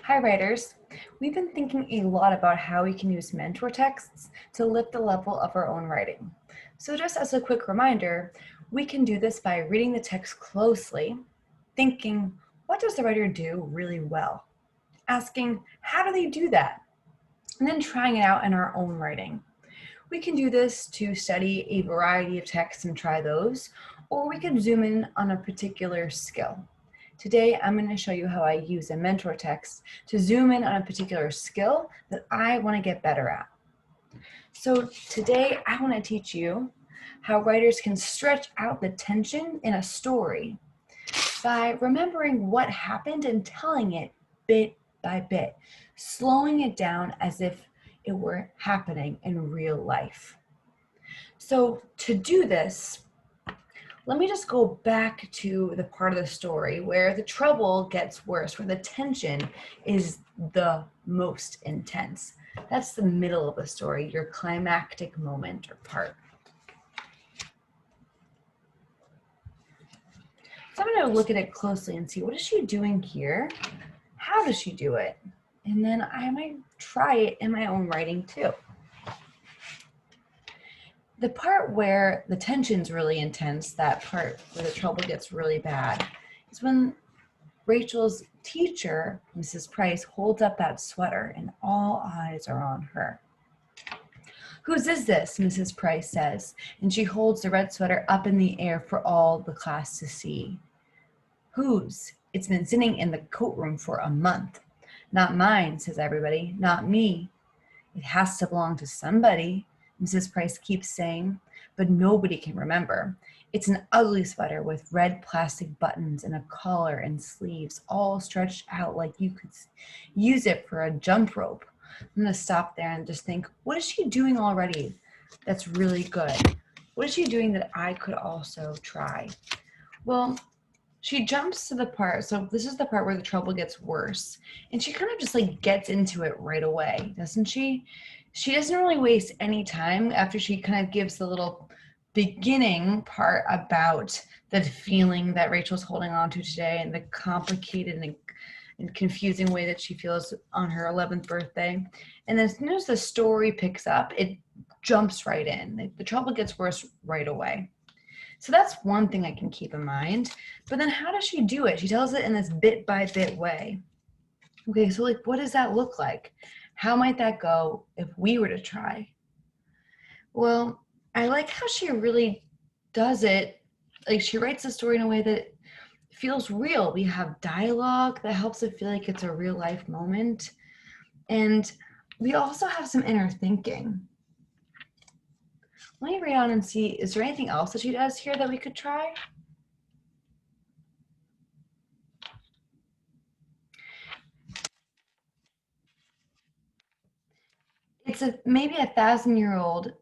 Hi, writers. We've been thinking a lot about how we can use mentor texts to lift the level of our own writing. So just as a quick reminder, we can do this by reading the text closely, thinking, what does the writer do really well? Asking, how do they do that? And then trying it out in our own writing. We can do this to study a variety of texts and try those, or we can zoom in on a particular skill. Today, I'm going to show you how I use a mentor text to zoom in on a particular skill that I want to get better at. So today, I want to teach you how writers can stretch out the tension in a story by remembering what happened and telling it bit by bit, slowing it down as if it were happening in real life. So to do this, let me just go back to the part of the story where the trouble gets worse, where the tension is the most intense. That's the middle of the story, your climactic moment or part. So I'm going to look at it closely and see, what is she doing here? How does she do it? And then I might try it in my own writing too. The part where the tension's really intense, that part where the trouble gets really bad, is when Rachel's teacher, Mrs. Price, holds up that sweater and all eyes are on her. "Whose is this?" Mrs. Price says, and she holds the red sweater up in the air for all the class to see. "Whose? It's been sitting in the coat room for a month." "Not mine," says everybody, "not me." "It has to belong to somebody," Mrs. Price keeps saying, but nobody can remember. It's an ugly sweater with red plastic buttons and a collar and sleeves all stretched out like you could use it for a jump rope. I'm going to stop there and just think, what is she doing already that's really good? What is she doing that I could also try? Well, she jumps to the part, so this is the part where the trouble gets worse, and she kind of just like gets into it right away, doesn't she? She doesn't really waste any time after she kind of gives the little beginning part about the feeling that Rachel's holding on to today and the complicated and confusing way that she feels on her 11th birthday. And then as soon as the story picks up, it jumps right in. The trouble gets worse right away. So that's one thing I can keep in mind. But then how does she do it? She tells it in this bit by bit way. Okay, so like, what does that look like? How might that go if we were to try? Well, I like how she really does it. Like, she writes the story in a way that feels real. We have dialogue that helps it feel like it's a real life moment. And we also have some inner thinking. Let me read on and see, is there anything else that she does here that we could try? It's maybe a thousand-year-old,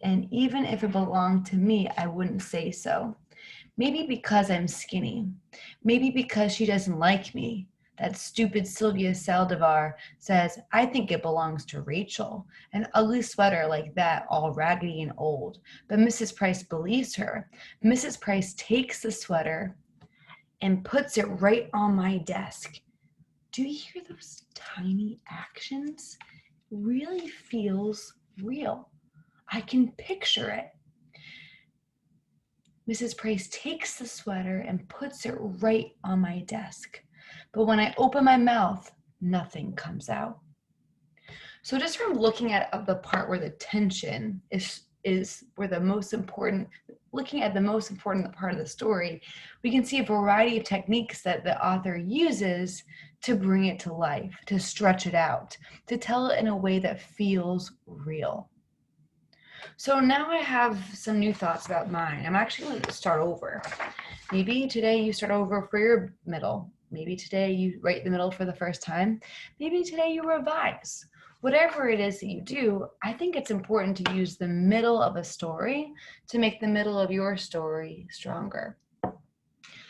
and even if it belonged to me, I wouldn't say so. Maybe because I'm skinny. Maybe because she doesn't like me. That stupid Sylvia Saldivar says, I think it belongs to Rachel. An ugly sweater like that, all raggedy and old. But Mrs. Price believes her. Mrs. Price takes the sweater and puts it right on my desk. Do you hear those tiny actions? Really feels real. I can picture it. Mrs. Price takes the sweater and puts it right on my desk. But when I open my mouth, nothing comes out. So just from looking at the part where the tension is where the most important, looking at the most important part of the story, we can see a variety of techniques that the author uses to bring it to life, to stretch it out, to tell it in a way that feels real. So now I have some new thoughts about mine. I'm actually going to start over. Maybe today you start over for your middle. Maybe today you write the middle for the first time. Maybe today you revise. Whatever it is that you do, I think it's important to use the middle of a story to make the middle of your story stronger.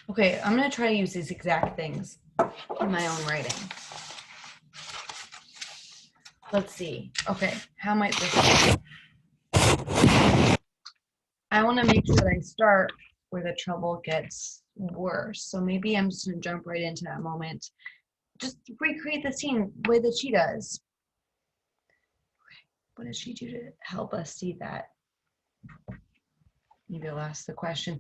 Okay, I'm going to try to use these exact things in my own writing. Let's see. Okay, how might this be? I want to make sure that I start where the trouble gets worse. So maybe I'm just going to jump right into that moment. just recreate the scene the way that she does. What does she do to help us see that? Maybe I'll ask the question.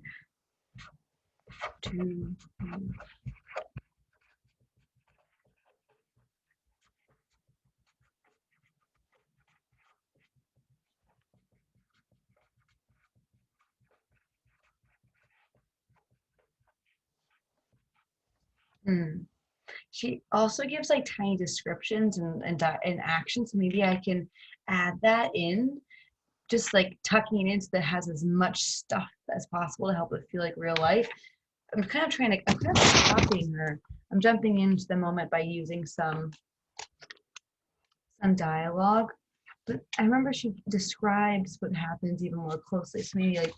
She also gives like tiny descriptions and actions. So maybe I can add that in, just like tucking it in so that it has as much stuff as possible to help it feel like real life. I'm kind of copying her. I'm jumping into the moment by using some dialogue. But I remember she describes what happens even more closely. So maybe like,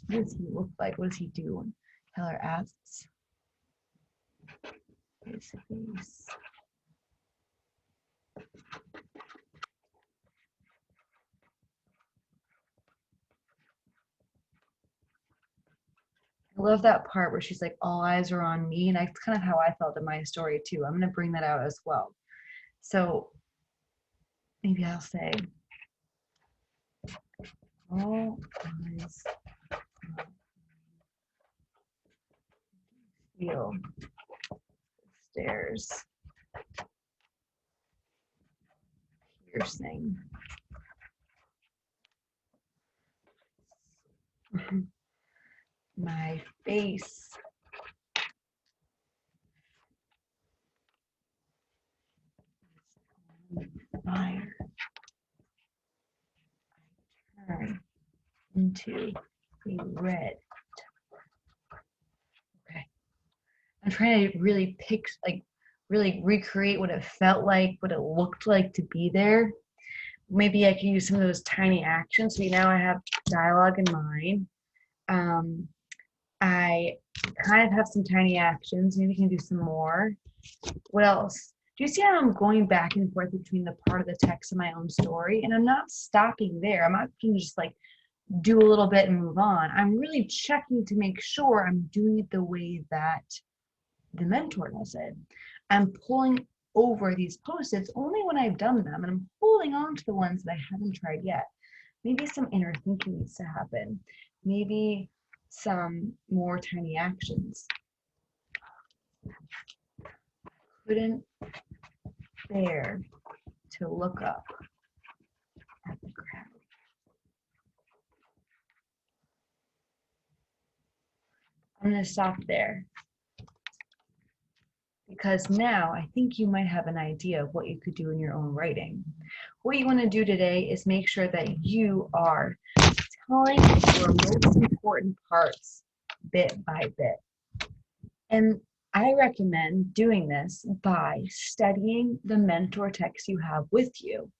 what does he look like? What does he do? And Heller asks. Face to face. I love that part where she's like, all eyes are on me. And that's kind of how I felt in my story too. I'm going to bring that out as well. So maybe I'll say, all eyes feel stairs piercing. My face fire. I turn into a red. Okay. I'm trying to really really recreate what it felt like, what it looked like to be there. Maybe I can use some of those tiny actions. So now I have dialogue in mind. I kind of have some tiny actions. Maybe we can do some more. What else? Do you see how I'm going back and forth between the part of the text and my own story? And I'm not stopping there. I'm not going to just like do a little bit and move on. I'm really checking to make sure I'm doing it the way that the mentor does it. I'm pulling over these post-its only when I've done them, and I'm holding on to the ones that I haven't tried yet. Maybe some inner thinking needs to happen. Maybe some more tiny actions. Couldn't bear to look up at the crowd. I'm going to stop there because now I think you might have an idea of what you could do in your own writing. What you want to do today is make sure that you are telling your most important parts bit by bit. And I recommend doing this by studying the mentor text you have with you.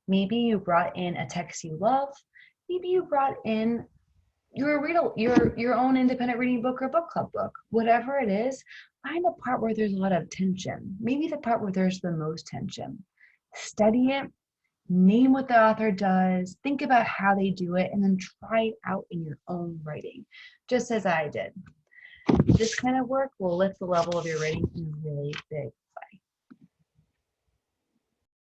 Maybe you brought in a text you love. Maybe you brought in your own independent reading book or book club book. Whatever it is, find the part where there's a lot of tension. Maybe the part where there's the most tension. Study it, name what the author does, think about how they do it, and then try it out in your own writing, just as I did. This kind of work will lift the level of your writing in a really big